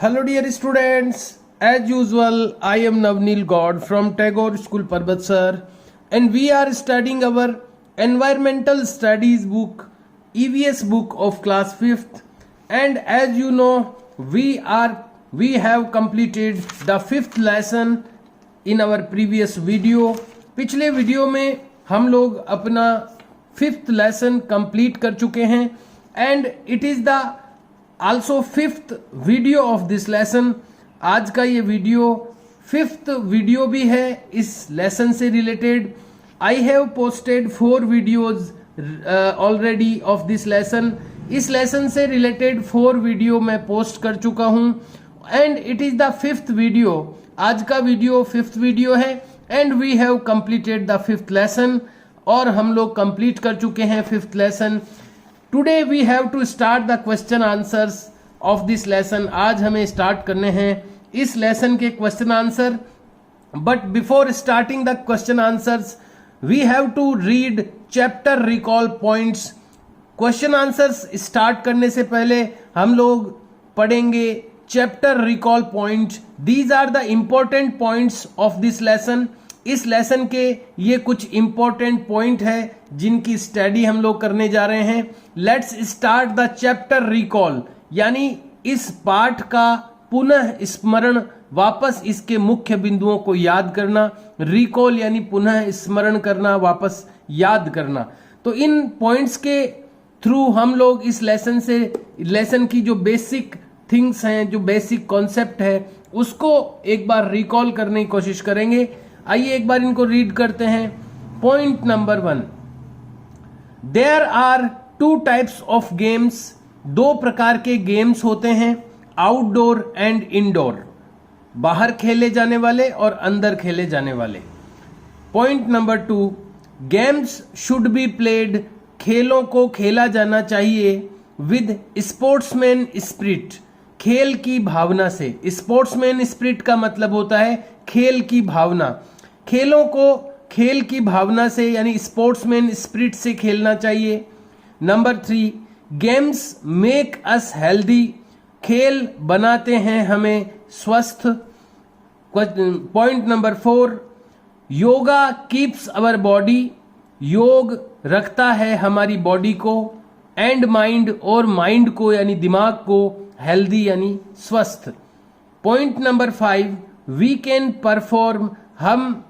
Hello dear students, as usual I am Navneel God from Tagore School Parbatsar and we are studying our environmental studies book, EVS book of class 5th, and as you know we have completed the 5th lesson in our previous video. पिछले video में हम लोग अपना 5th lesson complete कर चुके हैं and it is the also 5th video of this lesson. आज का ये वीडियो 5th वीडियो भी है इस लेसन से related. I have posted 4 videos already of this lesson. इस लेसन से रिलेटेड 4 वीडियो मैं पोस्ट कर चुका हूं and it is the 5th video. आज का वीडियो 5th वीडियो है and we have completed the 5th lesson और हम लोग कंप्लीट कर चुके हैं 5th lesson. Today we have to start the question answers of this lesson. आज हमें स्टार्ट करने हैं इस लेसन के question answer. But before starting the question answers we have to read chapter recall points. Question answers start करने से पहले हम लोग पढ़ेंगे chapter recall point. These are the important points of this lesson. इस लेसन के ये कुछ इंपॉर्टेंट पॉइंट है जिनकी स्टडी हम लोग करने जा रहे हैं. Let's start the chapter recall, यानी इस पाठ का पुनः स्मरण, वापस इसके मुख्य बिंदुओं को याद करना. रिकॉल यानी पुनः स्मरण करना, वापस याद करना. तो इन पॉइंट्स के थ्रू हम लोग इस लेसन की जो बेसिक थिंग्स हैं, जो बेसिक कॉन्सेप्ट है, उसको एक बार रिकॉल करने की कोशिश करेंगे. आइए एक बार इनको रीड करते हैं. Point number 1, there are 2 types of games. 2 प्रकार के गेम्स होते हैं, आउटडोर एंड इंडोर. बाहर खेले जाने वाले और अंदर खेले जाने वाले. Point number 2, games should be played. खेलों को खेला जाना चाहिए विद स्पोर्ट्समैन स्पिरिट. खेल की भावना से. स्पोर्ट्समैन स्पिरिट का मतलब होता है खेल की भावना. खेलों को खेल की भावना से यानी स्पोर्ट्समैन स्पिरिट से खेलना चाहिए. Number 3, games make us healthy. खेल बनाते हैं हमें स्वस्थ. Point number 4, yoga keeps our body. योग रखता है हमारी बॉडी को एंड माइंड, और माइंड को यानी दिमाग को हेल्दी यानी स्वस्थ. Point number 5, we can perform. हम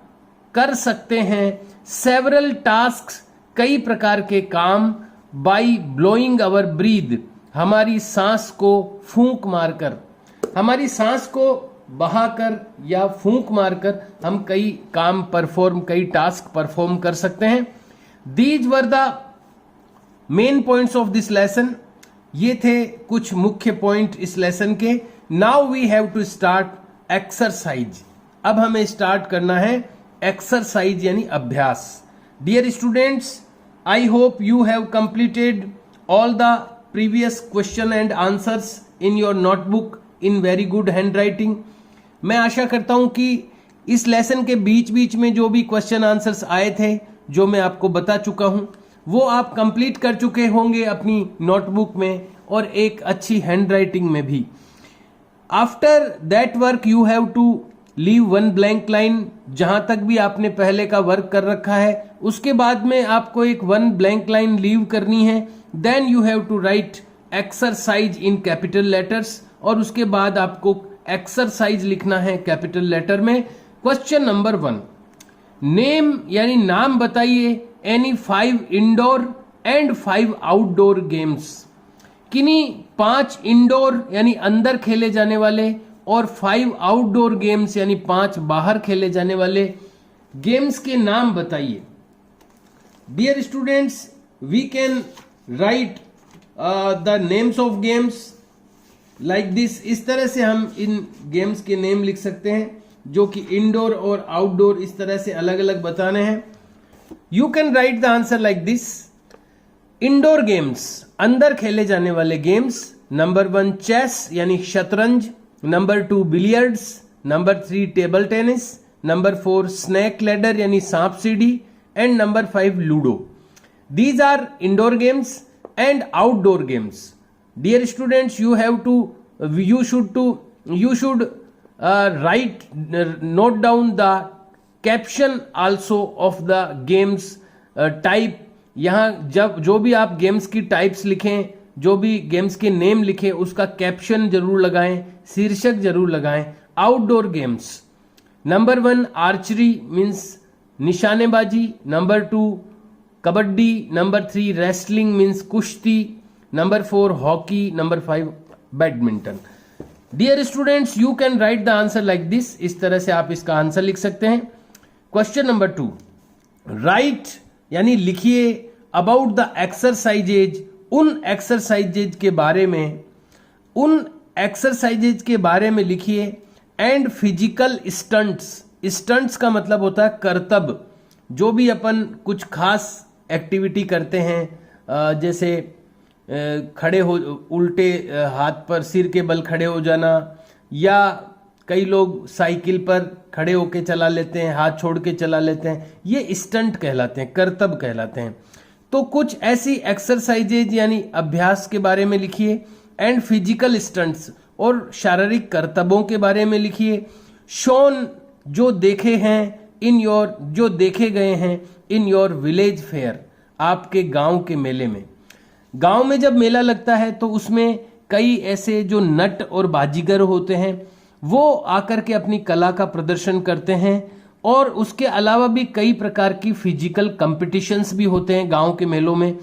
कर सकते हैं सेवरल टास्क्स, कई प्रकार के काम, बाई ब्लोइंग अवर ब्रीथ. हमारी सांस को फूंक मारकर, हमारी सांस को बहाकर या फूंक मारकर हम कई काम परफॉर्म, कई टास्क परफॉर्म कर सकते हैं. These were the main points of this lesson. ये थे कुछ मुख्य पॉइंट इस लेसन के. Now we have to start exercise. अब हमें स्टार्ट करना है एक्सरसाइज यानी अभ्यास. Dear students, I hope you have completed all the previous question and answers in your notebook in very good handwriting. मैं आशा करता हूं कि इस लेसन के बीच बीच में जो भी क्वेश्चन आंसर्स आए थे, जो मैं आपको बता चुका हूं, वो आप कंप्लीट कर चुके होंगे अपनी नोटबुक में और एक अच्छी हैंड राइटिंग में भी. After that work you have to leave 1 blank line. जहां तक भी आपने पहले का वर्क कर रखा है उसके बाद में आपको एक 1 ब्लैंक लाइन लीव करनी है. Then you have to write exercise in capital letters, और उसके बाद आपको एक्सरसाइज लिखना है कैपिटल लेटर में. क्वेश्चन नंबर 1, नेम यानी नाम बताइए any 5 indoor and 5 outdoor games. किन्हीं 5 इंडोर यानी अंदर खेले जाने वाले और 5 आउटडोर गेम्स यानी 5 बाहर खेले जाने वाले गेम्स के नाम बताइए. Dear students, we can write the names of games like this. इस तरह से हम इन गेम्स के नेम लिख सकते हैं, जो कि इंडोर और आउटडोर इस तरह से अलग अलग बताने हैं. You can write the answer like this. Indoor games, अंदर खेले जाने वाले गेम्स. नंबर 1 चेस यानी शतरंज. Number 2 billiards. Number 3 table tennis. Number 4 snake ladder यानी सांप सीढ़ी. And number 5 ludo. These are indoor games and outdoor games. Dear students, you should to you should note down the caption also of the games type. यहाँ जब जो भी आप games की types लिखें, जो भी गेम्स के नेम लिखें, उसका कैप्शन जरूर लगाएं, शीर्षक जरूर लगाएं. Outdoor games, number 1 archery means निशानेबाजी, number 2 kabaddi, number 3 wrestling means कुश्ती, number 4 hockey, number 5 badminton. Dear students, you can write the answer like this. इस तरह से आप इसका आंसर लिख सकते हैं. क्वेश्चन नंबर 2, राइट यानी लिखिए अबाउट द एक्सरसाइजेज, उन एक्सरसाइजेज के बारे में, उन एक्सरसाइजेज के बारे में लिखिए. एंड फिजिकल स्टंट्स, स्टंट्स का मतलब होता है करतब. जो भी अपन कुछ खास एक्टिविटी करते हैं, जैसे खड़े हो, उल्टे हाथ पर सिर के बल खड़े हो जाना, या कई लोग साइकिल पर खड़े होके चला लेते हैं, हाथ छोड़ के चला लेते हैं, ये स्टंट कहलाते हैं, करतब कहलाते हैं. तो कुछ ऐसी एक्सरसाइजेज यानी अभ्यास के बारे में लिखिए. एंड फिजिकल स्टंट्स और शारीरिक करतबों के बारे में लिखिए. शोन जो देखे हैं इन योर, जो देखे गए हैं इन योर विलेज फेयर, आपके गांव के मेले में. गांव में जब मेला लगता है तो उसमें कई ऐसे जो नट और बाजीगर होते हैं वो आकर के अपनी कला का प्रदर्शन करते हैं. और उसके अलावा भी कई प्रकार की फिजिकल कंपटीशंस भी होते हैं गांव के मेलों में.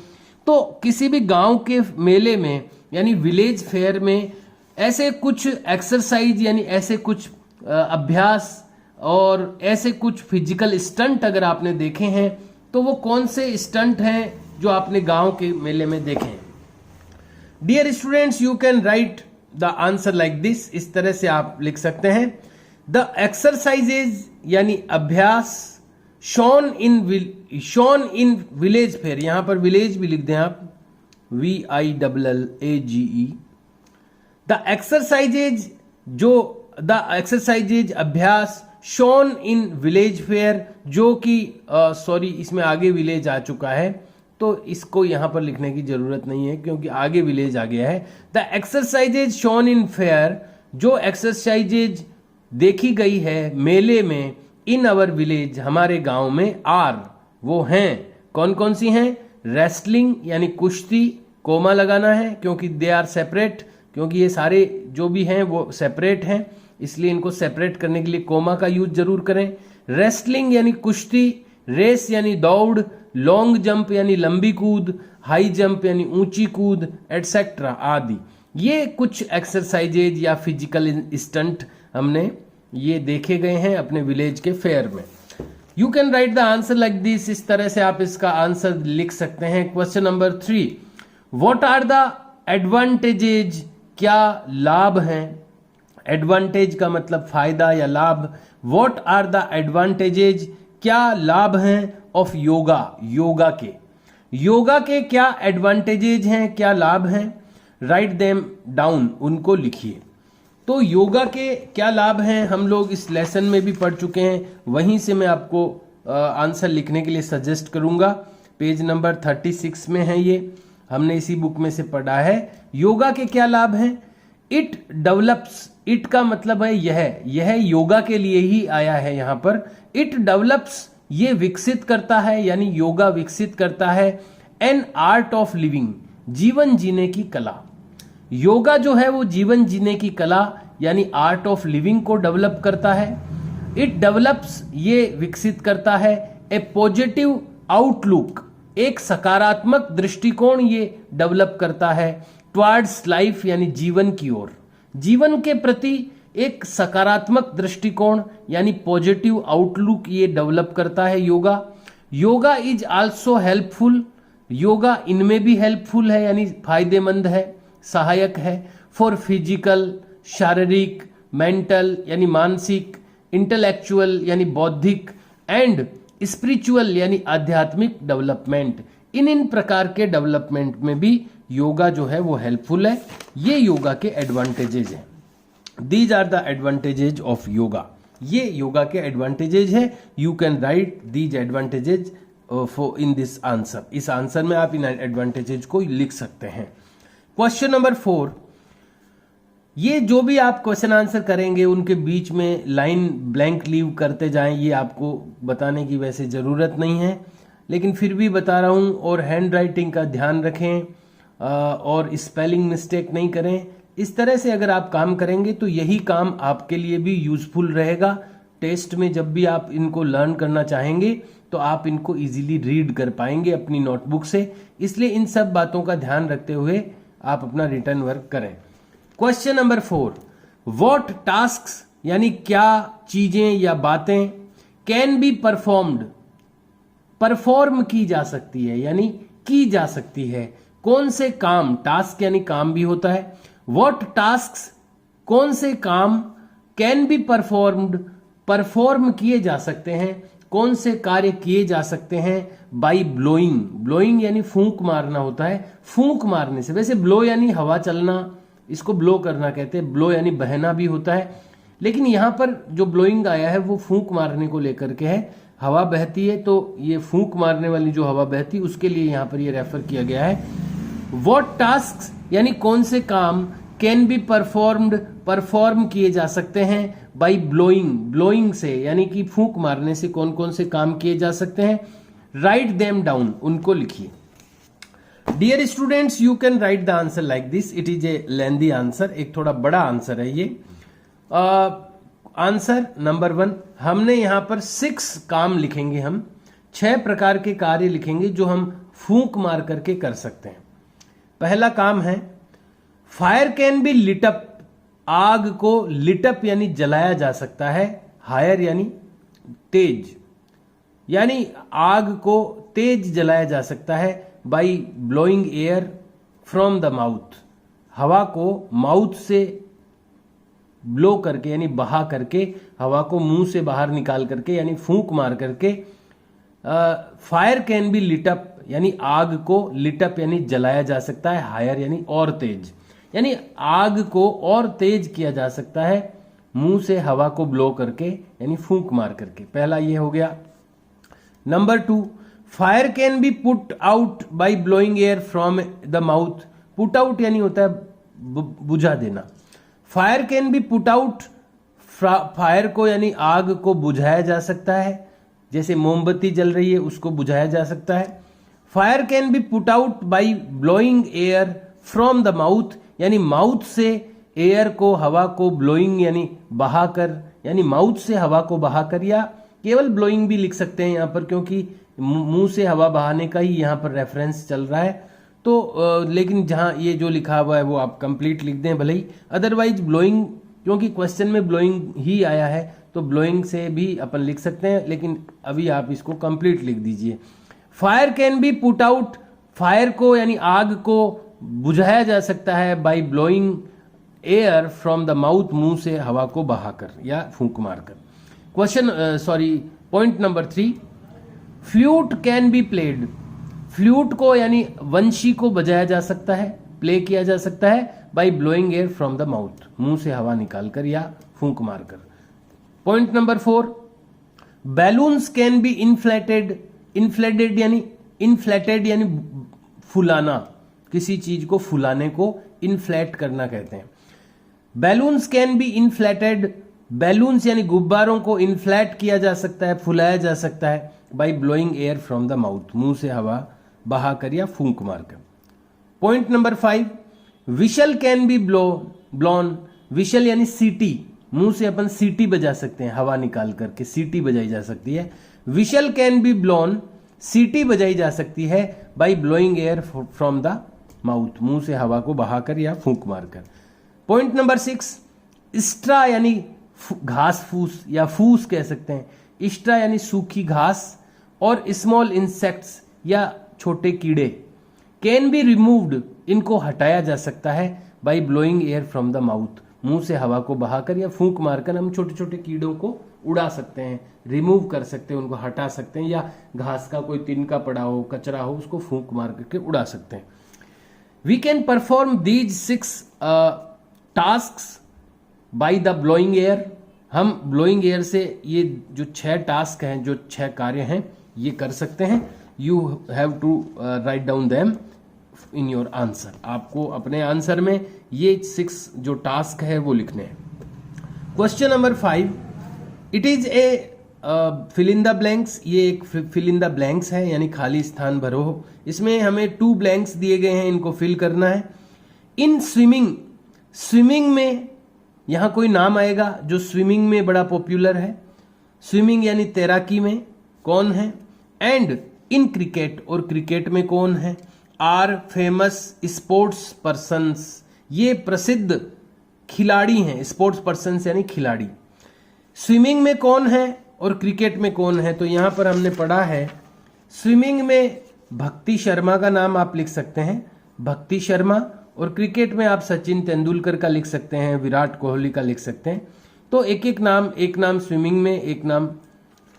तो किसी भी गांव के मेले में यानी विलेज फेयर में ऐसे कुछ एक्सरसाइज यानी ऐसे कुछ अभ्यास और ऐसे कुछ फिजिकल स्टंट अगर आपने देखे हैं तो वो कौन से स्टंट हैं जो आपने गांव के मेले में देखे हैं. Dear students, you can write the answer like this. इस तरह से आप लिख सकते हैं. द एक्सरसाइजेज यानी अभ्यास शॉन इन विलेज फेयर, यहां पर विलेज भी लिख दें आप, VILLAGE. द एक्सरसाइजेज, जो द एक्सरसाइजेज अभ्यास शॉन इन विलेज फेयर, जो कि सॉरी इसमें आगे विलेज आ चुका है तो इसको यहां पर लिखने की जरूरत नहीं है क्योंकि आगे विलेज आ गया है. The exercises shown in fair, जो एक्सरसाइजेज देखी गई है मेले में, इन अवर विलेज, हमारे गांव में, आर वो हैं. कौन कौन सी हैं? रेसलिंग यानी कुश्ती, कोमा लगाना है क्योंकि दे आर सेपरेट, क्योंकि ये सारे जो भी हैं वो सेपरेट हैं, इसलिए इनको सेपरेट करने के लिए कोमा का यूज जरूर करें. रेसलिंग यानी कुश्ती, रेस यानी दौड़, लॉन्ग जंप यानी लंबी कूद, हाई जंप यानी ऊंची कूद, एटसेट्रा आदि. ये कुछ एक्सरसाइजेज या फिजिकल स्टंट हमने ये देखे गए हैं अपने विलेज के फेयर में. You can write the answer like this. इस तरह से आप इसका आंसर लिख सकते हैं. Question number 3, what are the advantages, क्या लाभ हैं? एडवांटेज का मतलब फायदा या लाभ. व्हाट आर द एडवांटेजेज, क्या लाभ हैं ऑफ योगा, योगा के. योगा के क्या एडवांटेजेज हैं, क्या लाभ हैं? राइट देम डाउन, उनको लिखिए. तो योगा के क्या लाभ हैं हम लोग इस लेसन में भी पढ़ चुके हैं, वहीं से मैं आपको आंसर लिखने के लिए सजेस्ट करूंगा. पेज नंबर 36 में है ये, हमने इसी बुक में से पढ़ा है. योगा के क्या लाभ हैं? इट डेवलप्स, इट का मतलब है यह योगा के लिए ही आया है यहां पर. इट डेवलप्स, ये विकसित करता है यानी योगा विकसित करता है. एन आर्ट ऑफ लिविंग, जीवन जीने की कला. योगा जो है वो जीवन जीने की कला यानी आर्ट ऑफ लिविंग को डेवलप करता है. इट डेवलप्स, ये विकसित करता है. ए पॉजिटिव आउटलुक, एक सकारात्मक दृष्टिकोण ये डेवलप करता है. टुवर्ड्स लाइफ यानी जीवन की ओर, जीवन के प्रति एक सकारात्मक दृष्टिकोण यानी पॉजिटिव आउटलुक ये डेवलप करता है yoga. Yoga is also helpful, yoga इनमें भी हेल्पफुल है यानी फायदेमंद है, सहायक है. फॉर फिजिकल, शारीरिक, मेंटल यानी मानसिक, इंटेलेक्चुअल यानी बौद्धिक, एंड स्पिरिचुअल यानी आध्यात्मिक डेवलपमेंट. इन प्रकार के डेवलपमेंट में भी योगा जो है वो हेल्पफुल है. ये योगा के एडवांटेजेज हैं. These are the advantages of yoga. ये योगा के एडवांटेजेज है. You can write these advantages for in this answer. इस आंसर में आप इन एडवांटेजेज को लिख सकते हैं. क्वेश्चन नंबर 4, ये जो भी आप क्वेश्चन आंसर करेंगे उनके बीच में लाइन ब्लैंक लीव करते जाएं, ये आपको बताने की वैसे ज़रूरत नहीं है, लेकिन फिर भी बता रहा हूँ। और हैंड राइटिंग का ध्यान रखें और स्पेलिंग मिस्टेक नहीं करें। इस तरह से अगर आप काम करेंगे तो यही काम आपके लिए भी यूजफुल रहेगा। टेस्ट में जब भी आप इनको लर्न करना चाहेंगे तो आप इनको इजीली रीड कर पाएंगे अपनी नोटबुक से। इसलिए इन सब बातों का ध्यान रखते हुए आप अपना रिटर्न वर्क करें। क्वेश्चन नंबर 4, व्हाट टास्क्स यानी क्या चीजें या बातें कैन बी परफॉर्म्ड, परफॉर्म की जा सकती है यानी की जा सकती है। कौन से काम, टास्क यानी काम भी होता है। व्हाट टास्क्स, कौन से काम, कैन बी परफॉर्म्ड, परफॉर्म किए जा सकते हैं, कौन से कार्य किए जा सकते हैं बाई ब्लोइंग। ब्लोइंग यानी फूंक मारना होता है। फूंक मारने से, वैसे ब्लो यानी हवा चलना, इसको ब्लो करना कहते हैं। ब्लो यानी बहना भी होता है, लेकिन यहां पर जो ब्लोइंग आया है वो फूंक मारने को लेकर के है। हवा बहती है तो ये फूंक मारने वाली जो हवा बहती है उसके लिए यहां पर ये रेफर किया गया है। व्हाट टास्क्स यानी कौन से काम कैन बी परफॉर्म्ड, परफॉर्म किए जा सकते हैं बाई ब्लोइंग, ब्लोइंग से यानी कि फूंक मारने से कौन कौन से काम किए जा सकते हैं। राइट देम डाउन, उनको लिखिए। Dear students, you can write the answer like this. It is a lengthy answer, एक थोड़ा बड़ा आंसर है ये। आंसर नंबर 1, हमने यहां पर 6 काम लिखेंगे। हम 6 प्रकार के कार्य लिखेंगे जो हम फूंक मार करके कर सकते हैं। पहला काम है fire can be lit up, आग को लिट अप यानी जलाया जा सकता है। हायर यानी तेज, यानी आग को तेज जलाया जा सकता है by blowing air from the mouth, हवा को माउथ से ब्लो करके यानी बहा करके, हवा को मुंह से बाहर निकाल करके यानी फूंक मार करके। Fire can be lit up यानी आग को लिट अप यानी जलाया जा सकता है। हायर यानी और तेज, यानी आग को और तेज किया जा सकता है मुंह से हवा को ब्लो करके यानी फूंक मार करके। पहला ये हो गया। Number 2, fire can B put out by blowing air from the mouth. Put out यानी होता है बुझा देना। Fire can B put out, fire को यानी आग को बुझाया जा सकता है, जैसे मोमबत्ती जल रही है उसको बुझाया जा सकता है। Fire can B put out by blowing air from the mouth, यानी माउथ से एयर को, हवा को ब्लोइंग यानी बहाकर, यानी माउथ से हवा को बहाकर, या केवल ब्लोइंग भी लिख सकते हैं यहां पर, क्योंकि मुंह से हवा बहाने का ही यहां पर रेफरेंस चल रहा है। तो लेकिन जहां ये जो लिखा हुआ है वो आप कंप्लीट लिख दें भले ही, अदरवाइज ब्लोइंग, क्योंकि क्वेश्चन में ब्लोइंग ही आया है तो ब्लोइंग से भी अपन लिख सकते हैं, लेकिन अभी आप इसको कंप्लीट लिख दीजिए। Fire can B put out, fire को यानी आग को बुझाया जा सकता है by blowing air from the mouth, मुंह से हवा को बहाकर या फूंक मारकर। Point number 3, flute can be played, flute को यानी वंशी को बजाया जा सकता है, प्ले किया जा सकता है by blowing air from the mouth, मुंह से हवा निकालकर या फूंक मारकर। Point number 4, balloons can be inflated, inflated यानी फुलाना, किसी चीज को फुलाने को इन्फ्लेट करना कहते हैं। Balloons can be inflated, balloons यानी गुब्बारों को इन्फ्लेट किया जा सकता है, फुलाया जा सकता है by blowing air from the mouth, मुंह से हवा बहाकर या फूंक मारकर। Point number 5, we shall can be blown, we shall यानी सीटी, मुंह से अपन सीटी बजा सकते हैं, हवा निकाल करके सीटी बजाई जा सकती है। विशल कैन बी ब्लोन, सीटी बजाई जा सकती है by blowing air from the mouth, मुंह से हवा को बहाकर या फूंक मारकर। पॉइंट नंबर 6, स्ट्रा यानी घास फूस या फूस कह सकते हैं। स्ट्रा यानी सूखी घास, और स्मॉल इंसेक्ट्स या छोटे कीड़े कैन बी रिमूव्ड, इनको हटाया जा सकता है by blowing air from the mouth, मुंह से हवा को बहाकर या फूंक मारकर हम छोटे छोटे कीड़ों को उड़ा सकते हैं, रिमूव कर सकते हैं, उनको हटा सकते हैं, या घास का कोई तिनका पड़ा हो, कचरा हो, उसको फूंक मार करके उड़ा सकते हैं। We can perform these 6 tasks by the blowing air, हम ब्लोइंग एयर से ये जो 6 टास्क हैं, जो 6 कार्य हैं, ये कर सकते हैं। You have to write down them in your answer, आपको अपने आंसर में ये 6 जो टास्क है वो लिखने हैं। Question number 5, it is a fill in the blanks. ये एक फिल इन द ब्लैंक्स है, यानी खाली स्थान भरो। इसमें हमें 2 ब्लैंक्स दिए गए हैं, इनको फिल करना है। इन स्विमिंग, स्विमिंग में यहां कोई नाम आएगा जो स्विमिंग में बड़ा पॉपुलर है। स्विमिंग यानी तैराकी में कौन है। एंड इन क्रिकेट, और क्रिकेट में कौन है। आर फेमस स्पोर्ट्स पर्सन्स, ये प्रसिद्ध खिलाड़ी हैं। स्पोर्ट्स पर्सन्स यानी खिलाड़ी। स्विमिंग में कौन है और क्रिकेट में कौन है, तो यहां पर हमने पढ़ा है स्विमिंग में भक्ति शर्मा का नाम आप लिख सकते हैं, भक्ति शर्मा। और क्रिकेट में आप सचिन तेंदुलकर का लिख सकते हैं, विराट कोहली का लिख सकते हैं। तो एक नाम स्विमिंग में, एक नाम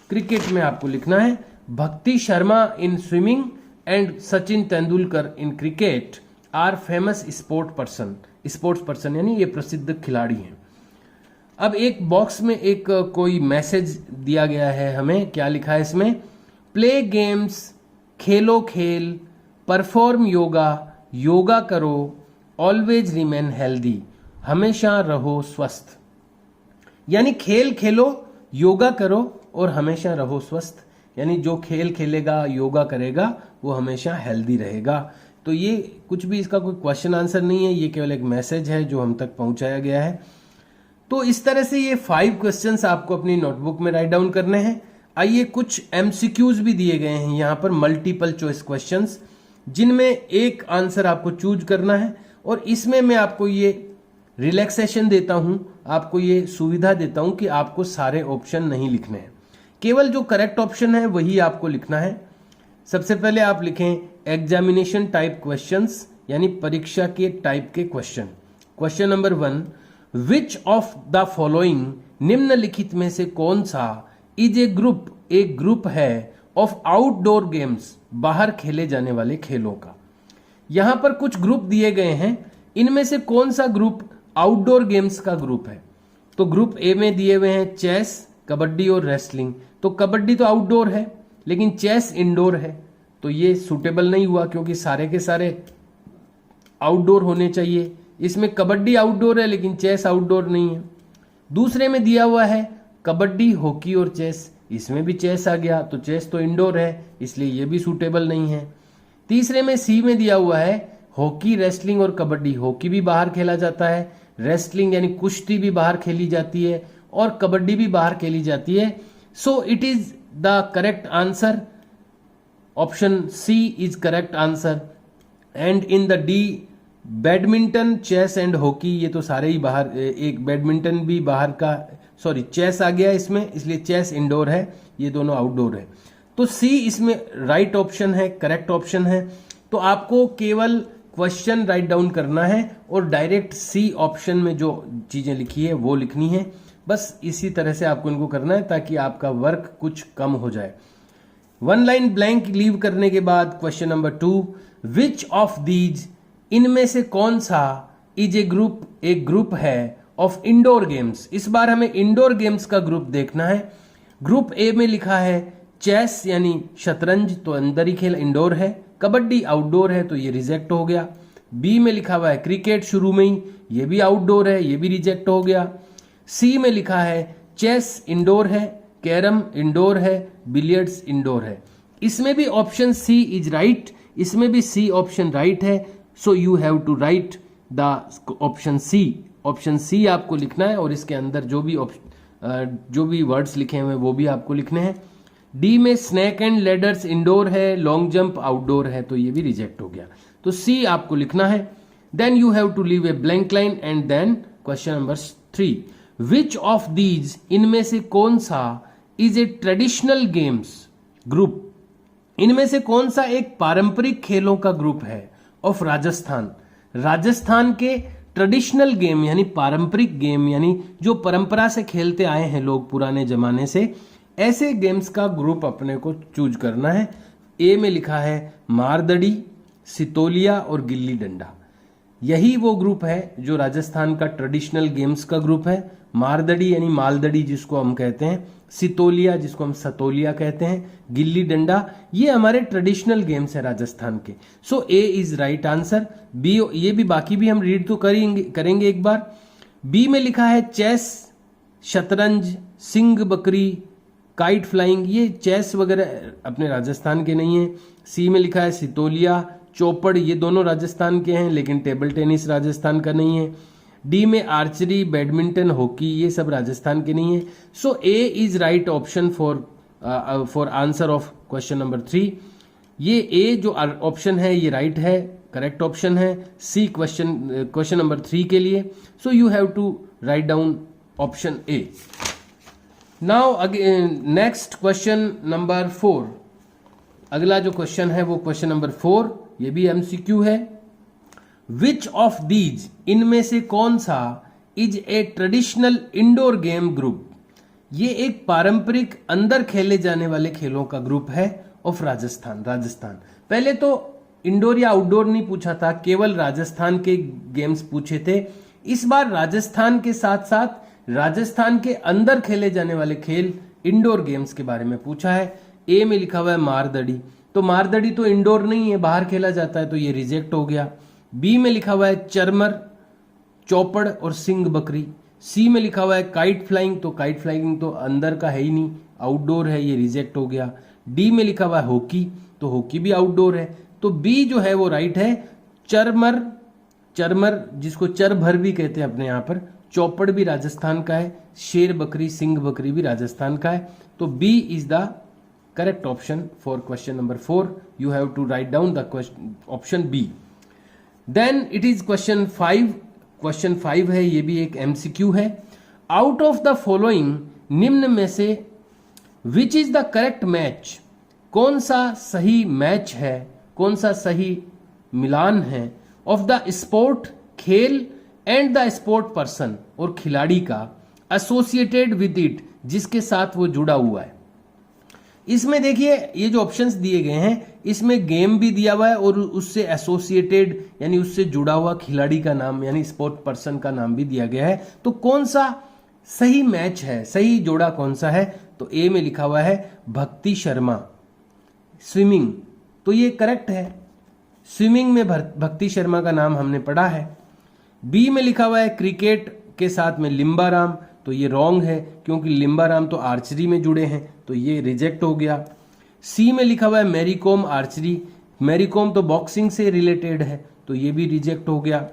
क्रिकेट में आपको लिखना है। Bhakti Sharma in swimming and Sachin Tendulkar in cricket are famous sports person यानी ये प्रसिद्ध खिलाड़ी हैं। अब एक बॉक्स में एक कोई मैसेज दिया गया है हमें, क्या लिखा है इसमें। प्ले गेम्स, खेलो खेल, परफॉर्म योगा, योगा करो, ऑलवेज रिमेन हेल्दी, हमेशा रहो स्वस्थ। यानी खेल खेलो, योगा करो और हमेशा रहो स्वस्थ। यानी जो खेल खेलेगा, योगा करेगा, वो हमेशा हेल्दी रहेगा। तो ये कुछ भी इसका कोई क्वेश्चन आंसर नहीं है, ये केवल एक मैसेज है जो हम तक पहुंचाया गया है। तो इस तरह से ये 5 क्वेश्चंस आपको अपनी नोटबुक में राइट डाउन करने हैं। आइए कुछ एमसीक्यूज भी दिए गए हैं यहाँ पर, मल्टीपल चॉइस क्वेश्चंस, जिनमें एक आंसर आपको चूज करना है। और इसमें मैं आपको ये रिलैक्सेशन देता हूं, आपको ये सुविधा देता हूं कि आपको सारे ऑप्शन नहीं लिखने हैं, केवल जो करेक्ट ऑप्शन है वही आपको लिखना है। सबसे पहले आप लिखें एग्जामिनेशन टाइप क्वेश्चंस, यानी परीक्षा के टाइप के question. Question number 1, which of the following, निम्नलिखित में से कौन सा, इज ए ग्रुप, एक ग्रुप है, ऑफ आउटडोर गेम्स, बाहर खेले जाने वाले खेलों का। यहां पर कुछ ग्रुप दिए गए हैं, इनमें से कौन सा ग्रुप आउटडोर गेम्स का ग्रुप है। तो ग्रुप ए में दिए हुए हैं चेस, कबड्डी और रेसलिंग। तो कबड्डी तो आउटडोर है, लेकिन चेस इंडोर है, तो ये सूटेबल नहीं हुआ, क्योंकि सारे के सारे आउटडोर होने चाहिए। इसमें कबड्डी आउटडोर है लेकिन चेस आउटडोर नहीं है। दूसरे में दिया हुआ है कबड्डी, हॉकी और चेस, इसमें भी चेस आ गया, तो चेस तो इंडोर है, इसलिए ये भी सूटेबल नहीं है। तीसरे में सी में दिया हुआ है हॉकी, रेसलिंग और कबड्डी। हॉकी भी बाहर खेला जाता है, रेसलिंग यानी कुश्ती भी बाहर खेली जाती है, और कबड्डी भी बाहर खेली जाती है। So it is the correct answer, option C is correct answer. And in the D, badminton, chess and hockey, ये तो सारे ही बाहर, एक बैडमिंटन भी बाहर का, सॉरी चेस आ गया इसमें, इसलिए चेस इंडोर है, ये दोनों आउटडोर है। तो सी इसमें राइट ऑप्शन है, करेक्ट ऑप्शन है। तो आपको केवल क्वेश्चन राइट डाउन करना है और डायरेक्ट सी ऑप्शन में जो चीजें लिखी है वो लिखनी है। बस इसी तरह से आपको इनको करना है ताकि आपका वर्क कुछ कम हो जाए। 1 लाइन ब्लैंक लीव करने के बाद question number 2, which of these, इनमें से कौन सा, इज ए ग्रुप, एक ग्रुप है, ऑफ इंडोर गेम्स। इस बार हमें इंडोर गेम्स का ग्रुप देखना है। ग्रुप ए में लिखा है चेस यानी शतरंज, तो अंदर ही खेल, इंडोर है। कबड्डी आउटडोर है, तो ये रिजेक्ट हो गया। बी में लिखा हुआ है क्रिकेट, शुरू में ही, ये भी आउटडोर है, ये भी रिजेक्ट हो गया। सी में लिखा है चेस इंडोर है, कैरम इंडोर है, बिलियर्ड्स इंडोर है। इसमें भी ऑप्शन सी इज राइट, इसमें भी सी ऑप्शन राइट है। So you have to write the option C. Option C आपको लिखना है और इसके अंदर जो भी वर्ड्स लिखे हुए हैं वो भी आपको लिखने हैं। डी में स्नैक एंड लेडर्स इंडोर है, लॉन्ग जंप आउटडोर है, तो ये भी रिजेक्ट हो गया। तो सी आपको लिखना है। Then you have to leave a blank line and then question number 3, which of these, इनमें से कौन सा, is a traditional games group, इनमें से कौन सा एक पारंपरिक खेलों का ग्रुप है, ऑफ राजस्थान। राजस्थान के ट्रेडिशनल गेम यानी पारंपरिक गेम, यानी जो परंपरा से खेलते आए हैं लोग पुराने जमाने से, ऐसे गेम्स का ग्रुप अपने को चूज करना है। ए में लिखा है मारदड़ी, सितोलिया और गिल्ली डंडा। यही वो ग्रुप है जो राजस्थान का ट्रेडिशनल गेम्स का ग्रुप है, मारदड़ी यानी मालदड़ी जिसको हम कहते हैं, सितोलिया जिसको हम सतोलिया कहते हैं, गिल्ली डंडा, ये हमारे ट्रेडिशनल गेम्स है राजस्थान के। सो A is right answer. B, ये भी बाकी भी हम रीड तो करेंगे एक बार। बी में लिखा है चेस, शतरंज, सिंग बकरी, काइट फ्लाइंग, ये चेस वगैरह अपने राजस्थान के नहीं है। सी में लिखा है सितोलिया, चौपड़, ये दोनों राजस्थान के हैं लेकिन टेबल टेनिस राजस्थान का नहीं है। डी में आर्चरी, बैडमिंटन, हॉकी, ये सब राजस्थान के नहीं है। So A is right option for answer of question number 3। ये ए जो ऑप्शन है ये राइट है, करेक्ट ऑप्शन है सी क्वेश्चन नंबर 3 के लिए। So you have to write down option A. Now again next question number 4। अगला जो क्वेश्चन है वो क्वेश्चन नंबर 4, ये भी एमसीक्यू है। विच ऑफ दीज, इनमें से कौन सा, is a traditional indoor game group, ये एक पारंपरिक अंदर खेले जाने वाले खेलों का ग्रुप है ऑफ राजस्थान। पहले तो इंडोर या आउटडोर नहीं पूछा था, केवल राजस्थान के गेम्स पूछे थे। इस बार राजस्थान के साथ साथ राजस्थान के अंदर खेले जाने वाले खेल, इंडोर गेम्स के बारे में पूछा है। ए में लिखा हुआ है मारदड़ी, तो मारदड़ी तो इंडोर नहीं है, बाहर खेला जाता है, तो ये रिजेक्ट हो गया। बी में लिखा हुआ है चरमर, चौपड़ और सिंग बकरी। सी में लिखा हुआ है काइट फ्लाइंग, तो काइट फ्लाइंग तो अंदर का है ही नहीं, आउटडोर है, ये रिजेक्ट हो गया। डी में लिखा हुआ है हॉकी, तो हॉकी भी आउटडोर है, तो बी जो है वो राइट है। चरमर जिसको चरभर भी कहते हैं अपने यहाँ पर, चौपड़ भी राजस्थान का है, शेर बकरी, सिंग बकरी भी राजस्थान का है, तो B is the correct option for question number 4। You have to write down the option B. Then it is question 5। Question 5 है, ये भी एक एमसीक्यू है। आउट ऑफ द फॉलोइंग, निम्न में से which is the correct match, कौन सा सही मैच है, कौन सा सही मिलान है ऑफ द स्पोर्ट, खेल, एंड द स्पोर्ट पर्सन, और खिलाड़ी का, एसोसिएटेड विद इट, जिसके साथ वो जुड़ा हुआ है। इसमें देखिए ये जो ऑप्शंस दिए गए हैं, इसमें गेम भी दिया हुआ है और उससे एसोसिएटेड यानी उससे जुड़ा हुआ खिलाड़ी का नाम यानी स्पोर्ट पर्सन का नाम भी दिया गया है। तो कौन सा सही मैच है, सही जोड़ा कौन सा है, तो ए में लिखा हुआ है भक्ति शर्मा, स्विमिंग, तो ये करेक्ट है। स्विमिंग में भक्ति शर्मा का नाम हमने पढ़ा है। बी में लिखा हुआ है क्रिकेट के साथ में लिम्बाराम, तो ये रॉन्ग है क्योंकि लिम्बाराम तो आर्चरी में जुड़े हैं, तो ये रिजेक्ट हो गया। सी में लिखा हुआ है मैरी कॉम, आर्चरी, मैरी कॉम तो बॉक्सिंग से रिलेटेड है, तो ये भी रिजेक्ट हो गया।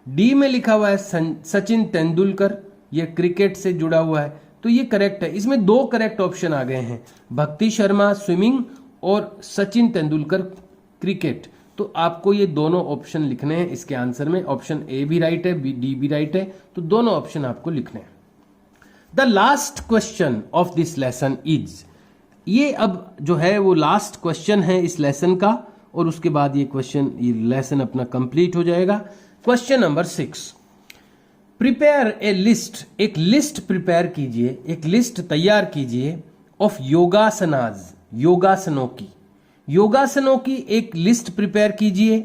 डी में लिखा हुआ है सचिन तेंदुलकर, ये क्रिकेट से जुड़ा हुआ है, तो ये करेक्ट है। इसमें 2 करेक्ट ऑप्शन आ गए हैं, भक्ति शर्मा स्विमिंग और सचिन तेंदुलकर क्रिकेट। तो आपको ये दोनों ऑप्शन लिखने हैं इसके आंसर में। ऑप्शन ए भी राइट है, डी भी राइट है, तो दोनों ऑप्शन आपको लिखने हैं। The last question of this lesson is, ये अब जो है वो लास्ट क्वेश्चन है इस लेसन का, और उसके बाद ये लेसन अपना कंप्लीट हो जाएगा। Question number 6, prepare a list, एक लिस्ट प्रिपेयर कीजिए, एक लिस्ट तैयार कीजिए ऑफ योगासनाज, योगासनों की एक लिस्ट प्रिपेयर कीजिए,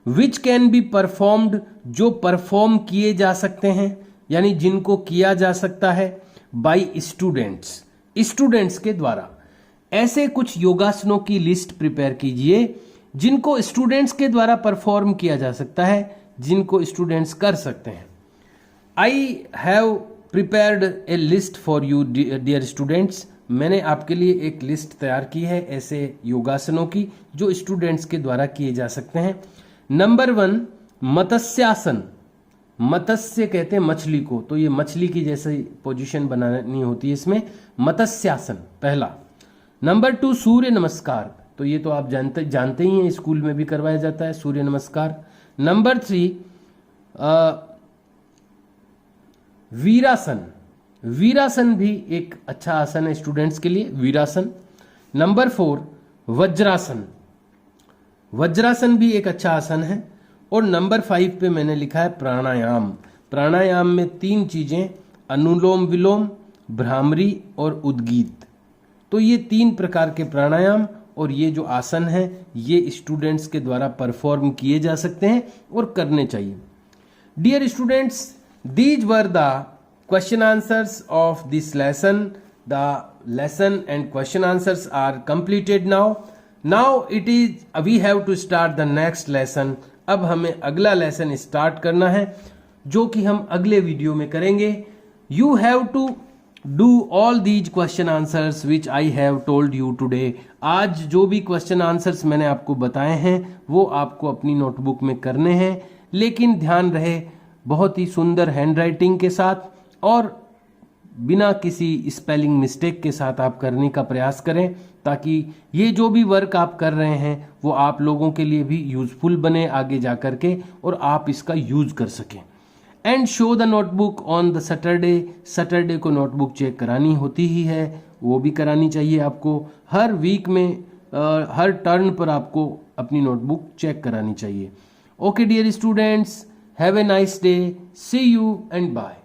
विच कैन बी परफॉर्म्ड, जो परफॉर्म किए जा सकते हैं यानी जिनको किया जा सकता है, बाय स्टूडेंट्स के द्वारा। ऐसे कुछ योगासनों की लिस्ट प्रिपेयर कीजिए जिनको स्टूडेंट्स के द्वारा परफॉर्म किया जा सकता है, जिनको स्टूडेंट्स कर सकते हैं। I have prepared a list for you dear students, मैंने आपके लिए एक लिस्ट तैयार की है ऐसे योगासनों की जो स्टूडेंट्स के द्वारा किए जा सकते हैं। नंबर 1 मत्स्यासन, मत्स्य कहते हैं मछली को, तो ये मछली की जैसी पोजीशन बनानी होती है इसमें, मत्स्यासन पहला। नंबर 2 सूर्य नमस्कार, तो ये तो आप जानते ही हैं, स्कूल में भी करवाया जाता है सूर्य नमस्कार। नंबर 3 वीरासन, वीरासन भी एक अच्छा आसन है स्टूडेंट्स के लिए, वीरासन। नंबर 4 वज्रासन, वज्रासन भी एक अच्छा आसन है। और नंबर 5 पे मैंने लिखा है प्राणायाम, प्राणायाम में 3 चीजें, अनुलोम विलोम, भ्रामरी और उद्गीत। तो ये 3 प्रकार के प्राणायाम और ये जो आसन है ये स्टूडेंट्स के द्वारा परफॉर्म किए जा सकते हैं और करने चाहिए। Dear students, these were the question answers of this lesson. The lesson and question answers are completed now. Now it is we have to start the next lesson. अब हमें अगला लेसन स्टार्ट करना है जो कि हम अगले वीडियो में करेंगे. You have to do all these question answers which I have told you today. आज जो भी क्वेश्चन आंसर्स मैंने आपको बताए हैं वो आपको अपनी नोटबुक में करने हैं, लेकिन ध्यान रहे बहुत ही सुंदर हैंडराइटिंग के साथ और बिना किसी स्पेलिंग मिस्टेक के साथ आप करने का प्रयास करें, ताकि ये जो भी वर्क आप कर रहे हैं वो आप लोगों के लिए भी यूजफुल बने आगे जा कर के और आप इसका यूज कर सकें. And show the notebook on the Saturday को नोटबुक चेक करानी होती ही है, वो भी करानी चाहिए आपको. हर वीक में हर टर्न पर आपको अपनी नोटबुक चेक करानी चाहिए. Okay dear students, have a nice day, see you and bye.